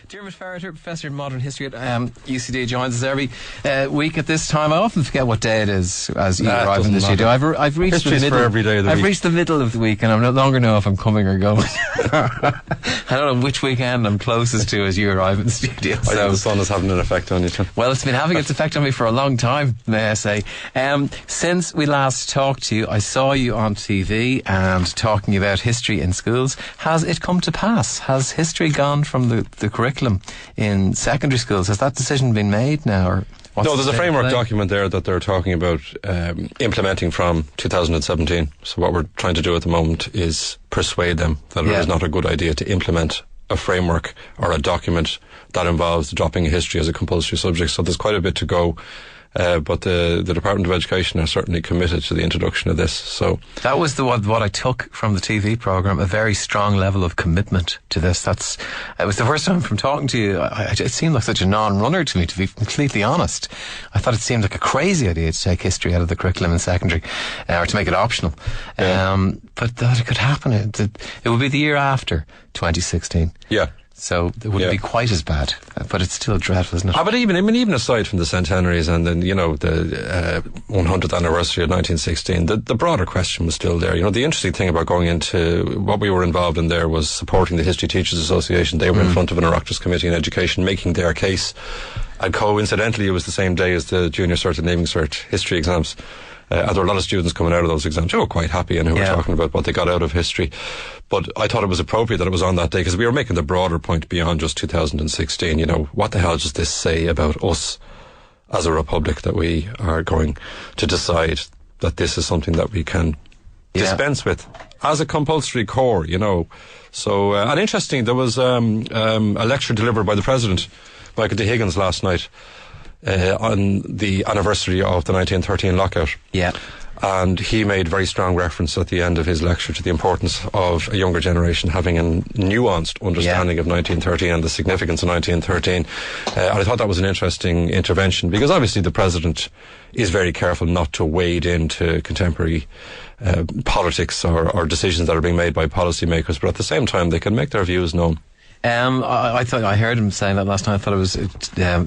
Diarmaid Ferriter, Professor in Modern History at UCD, joins us every week at this time. I often forget what day it is as you arrive in the studio. I've reached the middle. Every day of the I've week. Reached the middle of the week, and I no longer know if I'm coming or going. I don't know which weekend I'm closest to as you arrive in the studio. I think the sun is having an effect on you, Tim. Well, it's been having its effect on me for a long time, may I say. Since we last talked to you, I saw you on TV and talking about history in schools. Has it come to pass? Has history gone from the curriculum in secondary schools? Has that decision been made now? Or no, there's a framework document there that they're talking about implementing from 2017. So what we're trying to do at the moment is persuade them that it is not a good idea to implement a framework or a document that involves dropping history as a compulsory subject. So there's quite a bit to go. But the Department of Education are certainly committed to the introduction of this. So that was what I took from the TV programme, a very strong level of commitment to this. It was the first time from talking to you, it seemed like such a non-runner to me, to be completely honest. I thought it seemed like a crazy idea to take history out of the curriculum in secondary, or to make it optional. But that it could happen. It would be the year after 2016. Yeah. So it wouldn't be quite as bad, but it's still dreadful, isn't it? But even aside from the centenaries and then, the 100th anniversary of 1916, the broader question was still there. The interesting thing about going into what we were involved in there was supporting the History Teachers Association. They were in front of an Oireachtas Committee on Education making their case. And coincidentally, it was the same day as the Junior Cert and Leaving Cert history exams. There were a lot of students coming out of those exams who were quite happy and who were talking about what they got out of history. But I thought it was appropriate that it was on that day because we were making the broader point beyond just 2016. What the hell does this say about us as a republic, that we are going to decide that this is something that we can dispense with as a compulsory core, So, and interesting, there was a lecture delivered by the President, Michael D. Higgins, last night. On the anniversary of the 1913 lockout. Yeah. And he made very strong reference at the end of his lecture to the importance of a younger generation having a nuanced understanding of 1913 and the significance of 1913. And I thought that was an interesting intervention because obviously the President is very careful not to wade into contemporary politics or decisions that are being made by policymakers, but at the same time they can make their views known. I thought I heard him saying that last night. I thought it was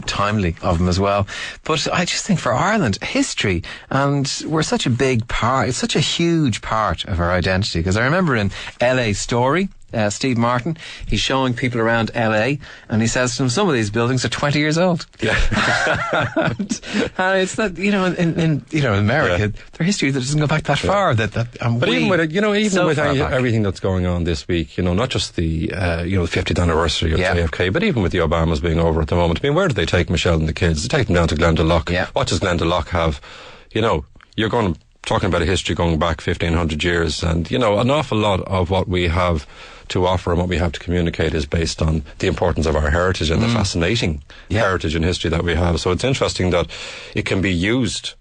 timely of him as well. But I just think for Ireland, history, and we're such a big part, it's such a huge part of our identity. Because I remember in LA Story, Steve Martin, he's showing people around LA, and he says to them, some of these buildings are 20 years old. Yeah. and it's that, in America, their history that doesn't go back that far. But even with everything that's going on this week, not just the 50th anniversary of JFK, but even with the Obamas being over at the moment, where do they take Michelle and the kids? They take them down to Glendalough. Yeah. What does Glendalough have? You're talking about a history going back 1,500 years, and an awful lot of what we have to offer and what we have to communicate is based on the importance of our heritage and the fascinating heritage and history that we have. So it's interesting that it can be used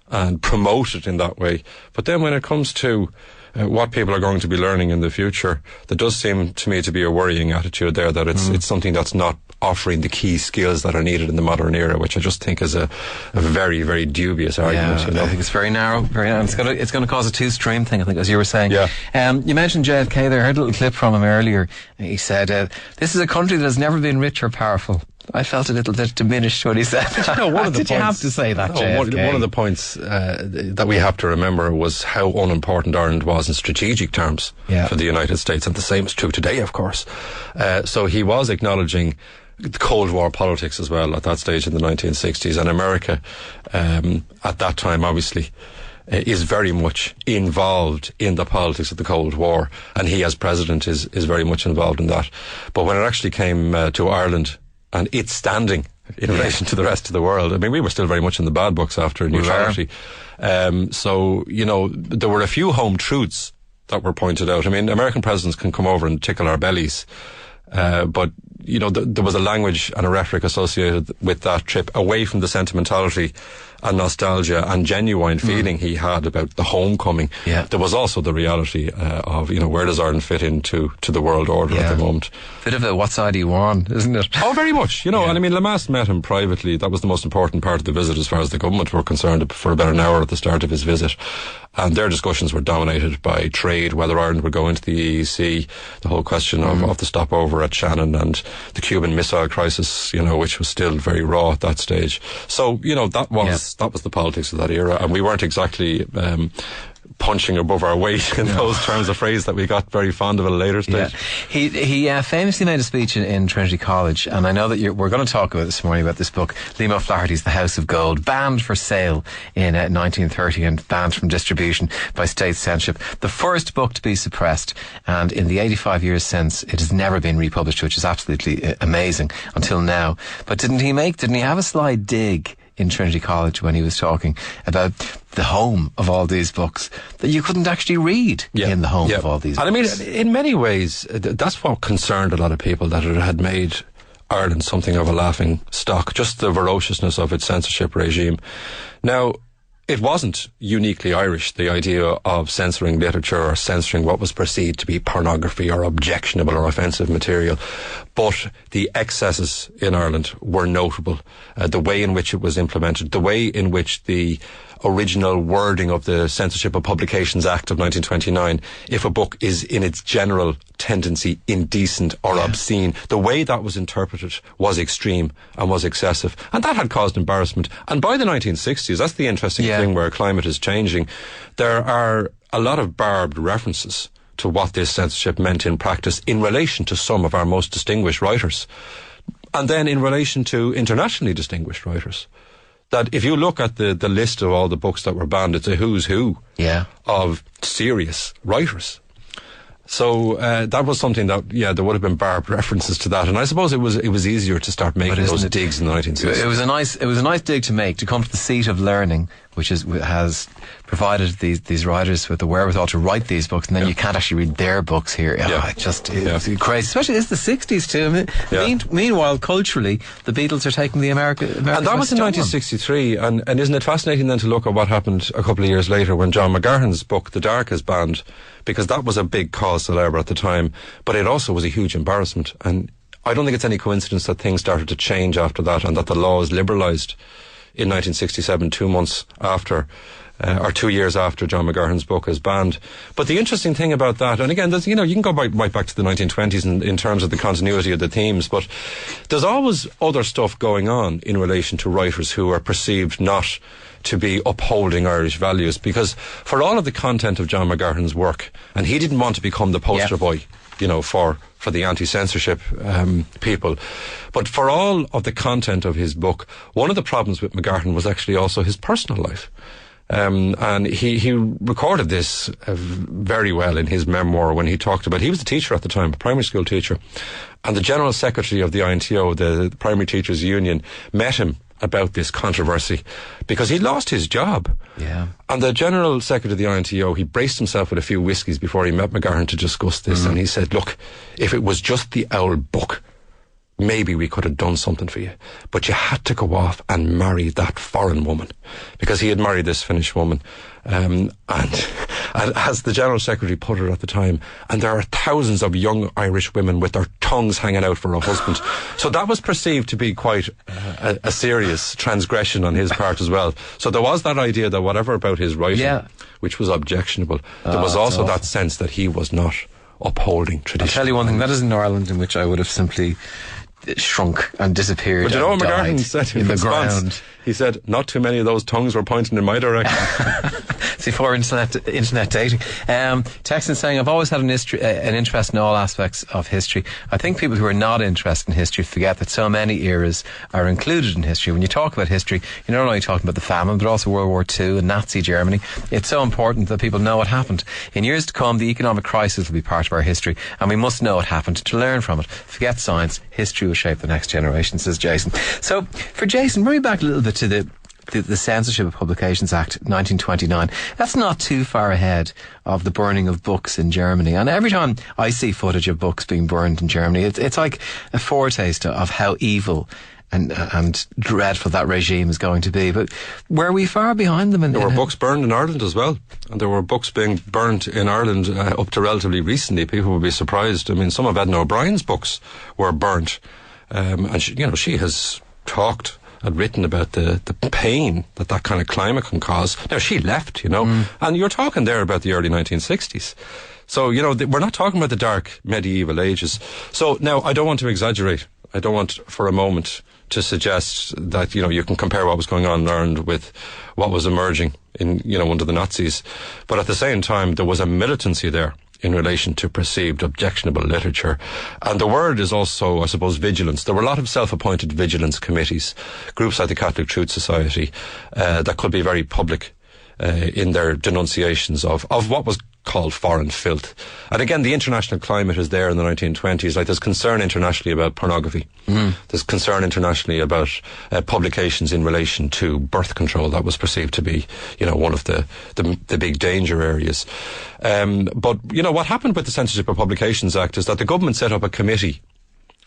and promoted in that way. But then when it comes to what people are going to be learning in the future, there does seem to me to be a worrying attitude there that it's something that's not offering the key skills that are needed in the modern era, which I just think is a very, very dubious argument. I think it's very narrow, very narrow. It's going to cause a two-stream thing, I think, as you were saying. Yeah. You mentioned JFK there. I heard a little clip from him earlier. He said, this is a country that has never been rich or powerful. I felt a little bit diminished when he said that. Did you have to say that, JFK? One of the points that we have to remember was how unimportant Ireland was in strategic terms for the United States, and the same is true today, of course. So he was acknowledging the Cold War politics as well at that stage in the 1960s, and America at that time obviously is very much involved in the politics of the Cold War, and he as president is very much involved in that. But when it actually came to Ireland and its standing in relation to the rest of the world, we were still very much in the bad books after neutrality. So there were a few home truths that were pointed out. American presidents can come over and tickle our bellies, but there was a language and a rhetoric associated with that trip away from the sentimentality and nostalgia and genuine feeling he had about the homecoming. Yeah. There was also the reality of, where does Ireland fit into the world order at the moment? Bit of a what side are you on, isn't it? Oh, very much. And Lamass met him privately. That was the most important part of the visit as far as the government were concerned, for about an hour at the start of his visit. And their discussions were dominated by trade, whether Ireland would go into the EEC, the whole question of the stopover war at Shannon and the Cuban Missile Crisis, which was still very raw at that stage. So, that was the politics of that era, and we weren't exactly punching above our weight in those terms of phrase that we got very fond of at a later stage. Yeah. He famously made a speech in Trinity College, and I know that we're going to talk about this morning about this book, Liam O'Flaherty's The House of Gold, banned for sale in 1930 and banned from distribution by state censorship. The first book to be suppressed, and in the 85 years since, it has never been republished, which is absolutely amazing until now. But didn't he have a sly dig in Trinity College when he was talking about the home of all these books that you couldn't actually read in the home of all these books? And I mean, in many ways, that's what concerned a lot of people, that it had made Ireland something of a laughing stock, just the ferociousness of its censorship regime. Now, it wasn't uniquely Irish, the idea of censoring literature or censoring what was perceived to be pornography or objectionable or offensive material. But the excesses in Ireland were notable. The way in which it was implemented, the way in which the original wording of the Censorship of Publications Act of 1929, if a book is in its general tendency indecent or obscene, the way that was interpreted was extreme and was excessive. And that had caused embarrassment. And by the 1960s, that's the interesting thing where climate is changing, there are a lot of barbed references to what this censorship meant in practice in relation to some of our most distinguished writers. And then in relation to internationally distinguished writers. That if you look at the list of all the books that were banned, it's a who's who of serious writers. So that was something that, there would have been barbed references to that, and I suppose it was easier to start making those digs in the 1960s. It was a nice dig to make, to come to the seat of learning, which has provided these writers with the wherewithal to write these books, and then you can't actually read their books here. It's crazy. Especially it's the 60s too. I mean, meanwhile, culturally, the Beatles are taking the American and that was in 1963. And isn't it fascinating then to look at what happened a couple of years later when John McGahern's book The Dark is banned, because that was a big cause célèbre at the time, but it also was a huge embarrassment. And I don't think it's any coincidence that things started to change after that, and that the law was liberalised in 1967, 2 months after, or 2 years after John McGahern's book is banned. But the interesting thing about that, and again, you can go right back to the 1920s in terms of the continuity of the themes, but there's always other stuff going on in relation to writers who are perceived not to be upholding Irish values, because for all of the content of John McGahern's work, and he didn't want to become the poster boy, for the anti-censorship people. But for all of the content of his book, one of the problems with McGahern was actually also his personal life. And he recorded this very well in his memoir when he talked about, he was a teacher at the time, a primary school teacher, and the General Secretary of the INTO, the Primary Teachers Union, met him about this controversy because he lost his job. Yeah. And the General Secretary of the INTO, he braced himself with a few whiskies before he met McGahern to discuss this, and he said, look, if it was just the old book, maybe we could have done something for you. But you had to go off and marry that foreign woman, because he had married this Finnish woman. And as the General Secretary put it at the time, and there are thousands of young Irish women with their tongues hanging out for a husband. So that was perceived to be quite a serious transgression on his part as well. So there was that idea that whatever about his writing, which was objectionable, there was also that sense that he was not upholding tradition. I'll tell you one thing, that is in Ireland, in which I would have simply shrunk and disappeared. But you know what McGahern said in response? Ground. He said, not too many of those tongues were pointing in my direction. See, for internet dating. Texan saying, I've always had an interest in all aspects of history. I think people who are not interested in history forget that so many eras are included in history. When you talk about history, you're not only talking about the famine, but also World War II and Nazi Germany. It's so important that people know what happened. In years to come, the economic crisis will be part of our history, and we must know what happened to learn from it. Forget science, history will shape the next generation, says Jason. So, for Jason, bring me back a little bit to the Censorship of Publications Act 1929. That's not too far ahead of the burning of books in Germany. And every time I see footage of books being burned in Germany, it's like a foretaste of how evil and dreadful that regime is going to be. But were we far behind them? There were books burned in Ireland as well. And there were books being burnt in Ireland up to relatively recently. People would be surprised. I mean, some of Edna O'Brien's books were burnt. And she has talked and written about the pain that kind of climate can cause. Now, she left, and you're talking there about the early 1960s. So, we're not talking about the dark medieval ages. So now, I don't want to exaggerate. I don't want for a moment to suggest that, you can compare what was going on in Ireland with what was emerging under the Nazis. But at the same time, there was a militancy there in relation to perceived objectionable literature. And the word is also, I suppose, vigilance. There were a lot of self-appointed vigilance committees, groups like the Catholic Truth Society, that could be very public in their denunciations of what was called foreign filth. And again, the international climate is there in the 1920s. Like, there's concern internationally about pornography. There's concern internationally about publications in relation to birth control. That was perceived to be, one of the big danger areas. But, what happened with the Censorship of Publications Act is that the government set up a committee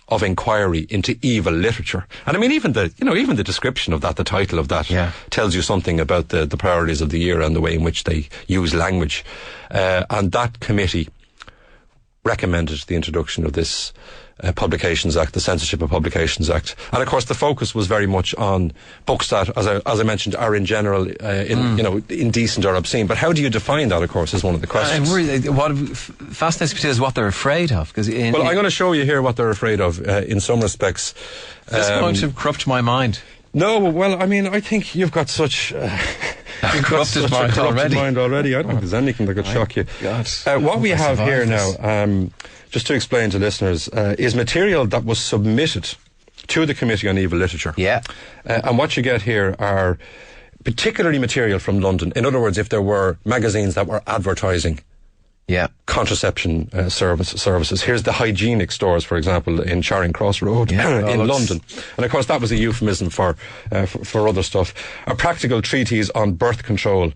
of inquiry into evil literature. And I mean, even the description of that, the title of that, tells you something about the priorities of the era and the way in which they use language. And that committee recommended the introduction of this Publications Act, the Censorship of Publications Act. And of course, the focus was very much on books that, as I mentioned, are in general indecent or obscene. But how do you define that, of course, is one of the questions. What fascinates me is what they're afraid of. I'm going to show you here what they're afraid of in some respects. This is going to corrupt my mind. No, well, I mean, I think you've got such... corrupted mind already. I don't think there's anything that could shock you. What we have here now, just to explain to listeners, is material that was submitted to the Committee on Evil Literature. And what you get here are particularly material from London. In other words, if there were magazines that were advertising contraception services. Here's the hygienic stores, for example, in Charing Cross Road in London. And of course, that was a euphemism for other stuff. A practical treatise on birth control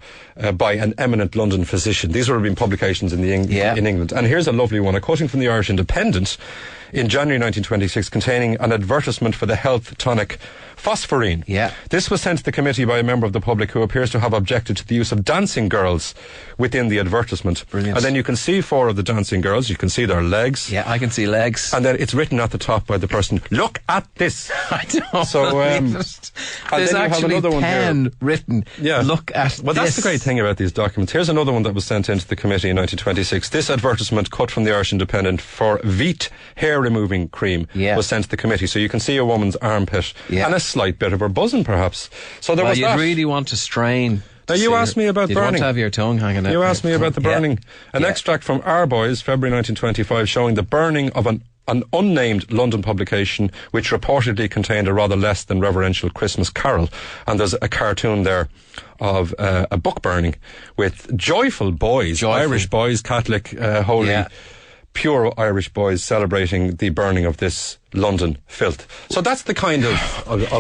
by an eminent London physician. These would have been publications in England. And here's a lovely one, a quoting from the Irish Independent in January 1926, containing an advertisement for the health tonic phosphorine. This was sent to the committee by a member of the public who appears to have objected to the use of dancing girls within the advertisement. Brilliant. And then you can see 4 of the dancing girls. You can see their legs. I can see legs. And then it's written at the top by the person, "Look at this." I don't believe it. There's actually pen written, "Look at this." Well, that's the great thing about these documents. Here's another one that was sent into the committee in 1926. This advertisement, cut from the Irish Independent, for Veet hair removing cream was sent to the committee. So you can see a woman's armpit and a slight bit of her bosom, perhaps. So there was that. You'd really want to strain. Now, you asked me about burning. You want to have your tongue hanging out. You asked me about the burning. An extract from Our Boys, February 1925, showing the burning of an unnamed London publication which reportedly contained a rather less than reverential Christmas carol. And there's a cartoon there of a book burning with joyful boys, Irish boys, Catholic, holy, pure Irish boys celebrating the burning of this London filth. So that's the kind of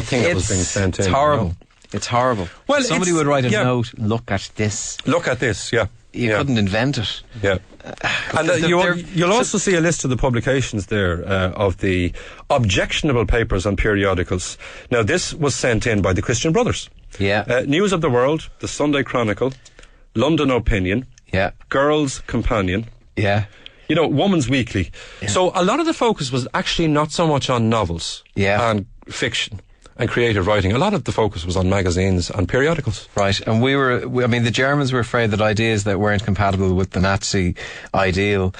thing that was being sent in. It's horrible. It's horrible. Well, somebody would write a note, "Look at this." Look at this, You couldn't invent it. And you'll also see a list of the publications there of the objectionable papers and periodicals. Now, this was sent in by the Christian Brothers. News of the World, the Sunday Chronicle, London Opinion, Girls' Companion, Woman's Weekly. So a lot of the focus was actually not so much on novels and fiction and creative writing. A lot of the focus was on magazines and periodicals. Right, and the Germans were afraid that ideas that weren't compatible with the Nazi ideal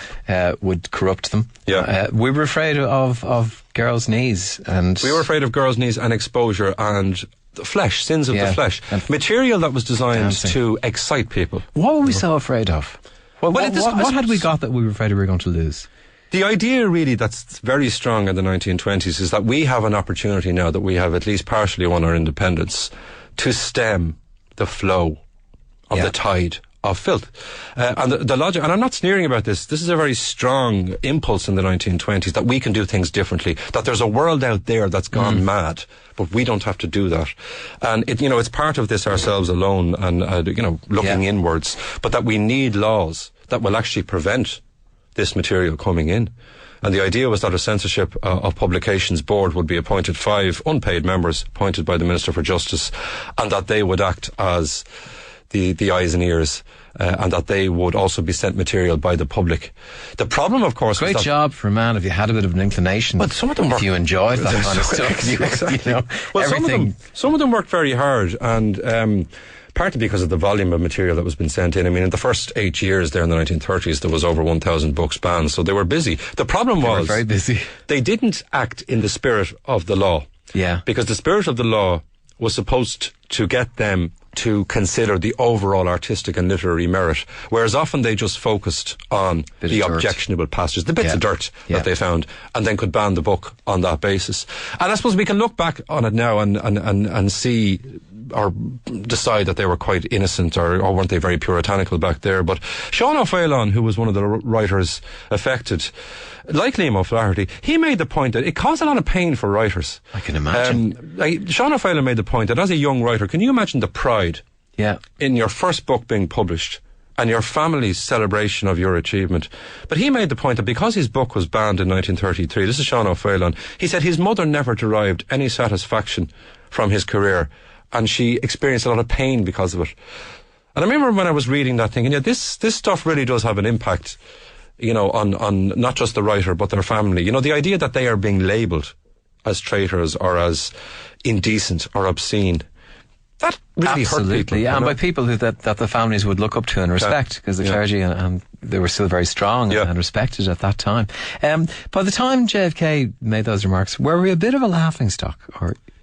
would corrupt them. We were afraid of girls' knees. We were afraid of girls' knees and exposure and the flesh, sins of the flesh. And material that was designed to excite people. What were we so afraid of? What had we got that we were afraid we were going to lose? The idea really that's very strong in the 1920s is that we have an opportunity now that we have at least partially won our independence to stem the flow of the tide of filth. And the logic, and I'm not sneering about this is a very strong impulse in the 1920s that we can do things differently, that there's a world out there that's gone mad, but we don't have to do that. And it's part of this ourselves alone and, looking inwards, but that we need laws that will actually prevent this material coming in. And the idea was that a censorship of publications board would be appointed, 5 unpaid members appointed by the Minister for Justice, and that they would act as the eyes and ears, and that they would also be sent material by the public. The problem, of course, great job for a man if you had a bit of an inclination. But some of them if you enjoyed that kind of stuff, exactly. Well, everything. Some of them worked very hard, and partly because of the volume of material that was being sent in. I mean, in the first 8 years there in the 1930s, there was over 1,000 books banned, so they were busy. The problem was, very busy. They didn't act in the spirit of the law. Yeah. Because the spirit of the law was supposed to get them to consider the overall artistic and literary merit, whereas often they just focused on the objectionable passages, the bits of dirt that they found, and then could ban the book on that basis. And I suppose we can look back on it now and see or decide that they were quite innocent or weren't they very puritanical back there. But Sean O'Phelan, who was one of the writers affected, like Liam O'Flaherty, he made the point that it caused a lot of pain for writers. I can imagine. Sean O'Phelan made the point that as a young writer, can you imagine the pride in your first book being published and your family's celebration of your achievement? But he made the point that because his book was banned in 1933, this is Sean O'Phelan, he said his mother never derived any satisfaction from his career, and she experienced a lot of pain because of it. And I remember when I was reading that thinking, this stuff really does have an impact, on not just the writer, but their family. The idea that they are being labelled as traitors or as indecent or obscene, that really hurt people. Yeah, and by people that the families would look up to and respect, because the clergy and they were still very strong and respected at that time. By the time JFK made those remarks, were we a bit of a laughingstock?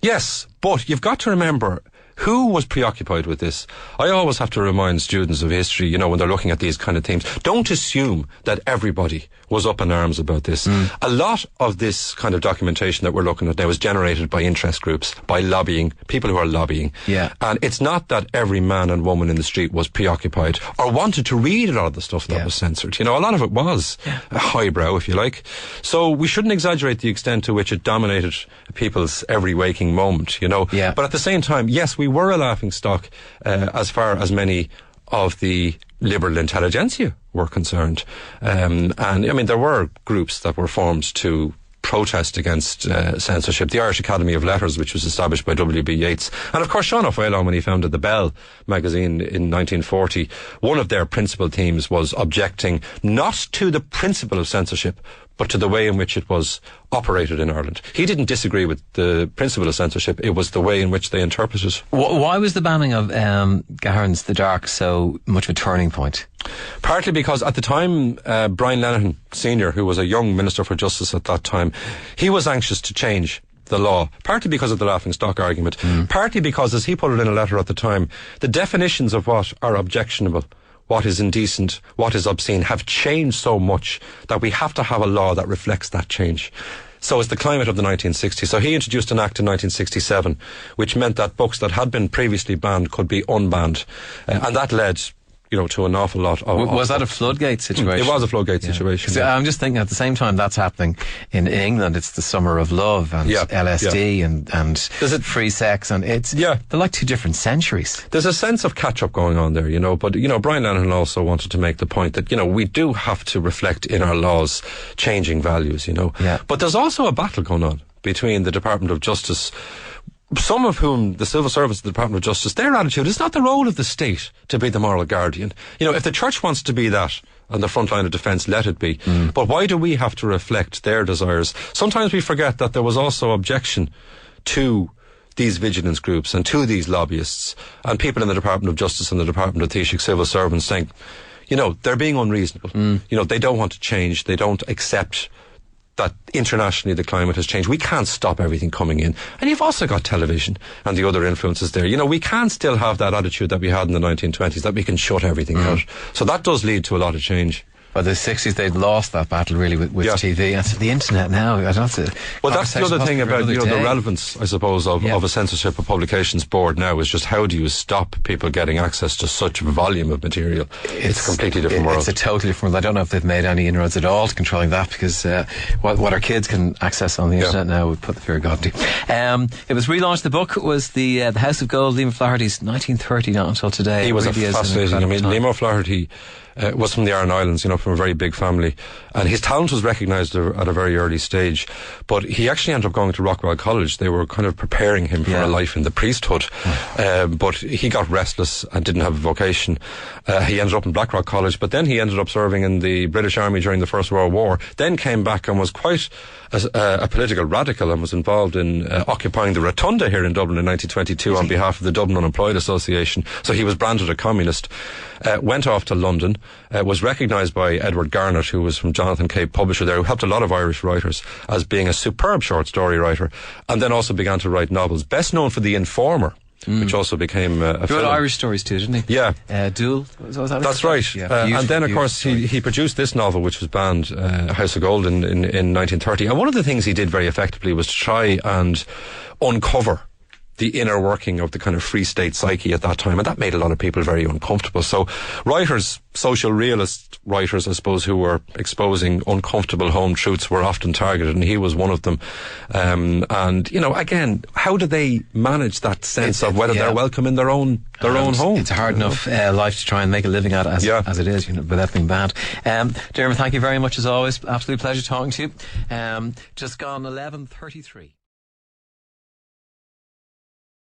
Yes, but you've got to remember who was preoccupied with this. I always have to remind students of history, when they're looking at these kind of themes, don't assume that everybody was up in arms about this. A lot of this kind of documentation that we're looking at now is generated by interest groups, by lobbying, people who are lobbying. Yeah. And it's not that every man and woman in the street was preoccupied or wanted to read a lot of the stuff that was censored. A lot of it was highbrow, if you like. So we shouldn't exaggerate the extent to which it dominated people's every waking moment, But at the same time, yes, we were a laughingstock as far as many of the liberal intelligentsia were concerned. And I mean, there were groups that were formed to protest against censorship. The Irish Academy of Letters, which was established by W.B. Yeats. And of course, Sean O'Phelan, when he founded the Bell magazine in 1940, one of their principal themes was objecting not to the principle of censorship, but to the way in which it was operated in Ireland. He didn't disagree with the principle of censorship, it was the way in which they interpreted it. Why was the banning of Gaharn's The Dark so much of a turning point? Partly because at the time, Brian Lenihan Sr., who was a young Minister for Justice at that time, he was anxious to change the law, partly because of the laughingstock argument, partly because, as he put it in a letter at the time, the definitions of what are objectionable, what is indecent, what is obscene, have changed so much that we have to have a law that reflects that change. So it's the climate of the 1960s. So he introduced an act in 1967, which meant that books that had been previously banned could be unbanned. And that led, to an awful lot of... Was that a floodgate situation? It was a floodgate situation. So I'm just thinking at the same time that's happening in England, it's the summer of love and LSD and free sex, and they're like two different centuries. There's a sense of catch-up going on there, but, Brian Lenihan also wanted to make the point that, we do have to reflect in our laws changing values, But there's also a battle going on between the Department of Justice, some of whom, the civil service of the Department of Justice, their attitude is not the role of the state to be the moral guardian. If the church wants to be that on the front line of defence, let it be. But why do we have to reflect their desires? Sometimes we forget that there was also objection to these vigilance groups and to these lobbyists and people in the Department of Justice and the Department of Taoiseach civil servants saying, they're being unreasonable. They don't want to change. They don't accept that internationally the climate has changed. We can't stop everything coming in. And you've also got television and the other influences there. We can still have that attitude that we had in the 1920s, that we can shut everything out. So that does lead to a lot of change. By the 60s, they'd lost that battle really with TV. And the internet now, I don't know. Well, that's the other thing about the relevance, I suppose, of a censorship of publications board now is just how do you stop people getting access to such a volume of material? It's a completely different world. It's a totally different world. I don't know if they've made any inroads at all to controlling that, because what our kids can access on the internet now would put the fear of God to. It was relaunched. The book was the House of Gold, Liam O'Flaherty's 1930 not until today. He was fascinating. I mean, Liam O'Flaherty was from the Aran Islands, from a very big family. And his talent was recognised at a very early stage. But he actually ended up going to Rockwell College. They were kind of preparing him for a life in the priesthood. But he got restless and didn't have a vocation. He ended up in Blackrock College, but then he ended up serving in the British Army during the First World War, then came back and was quite a political radical and was involved in occupying the Rotunda here in Dublin in 1922 on behalf of the Dublin Unemployed Association. So he was branded a communist, went off to London, was recognised by Edward Garnett, who was from Jonathan Cave Publisher there, who helped a lot of Irish writers, as being a superb short story writer, and then also began to write novels, best known for The Informer, which also became a film. He wrote Irish stories too, didn't he? Yeah. Duel? That's right. Yeah, and then, of course, he produced this novel, which was banned, House of Gold, in 1930. And one of the things he did very effectively was to try and uncover the inner working of the kind of Free State psyche at that time, and that made a lot of people very uncomfortable. So writers, social realist writers, I suppose, who were exposing uncomfortable home truths were often targeted, and he was one of them. And again, how do they manage that sense of whether they're welcome in their own home? It's a hard enough life to try and make a living at as it is, without being banned. Diarmaid, thank you very much as always. Absolute pleasure talking to you. Just gone 11:33.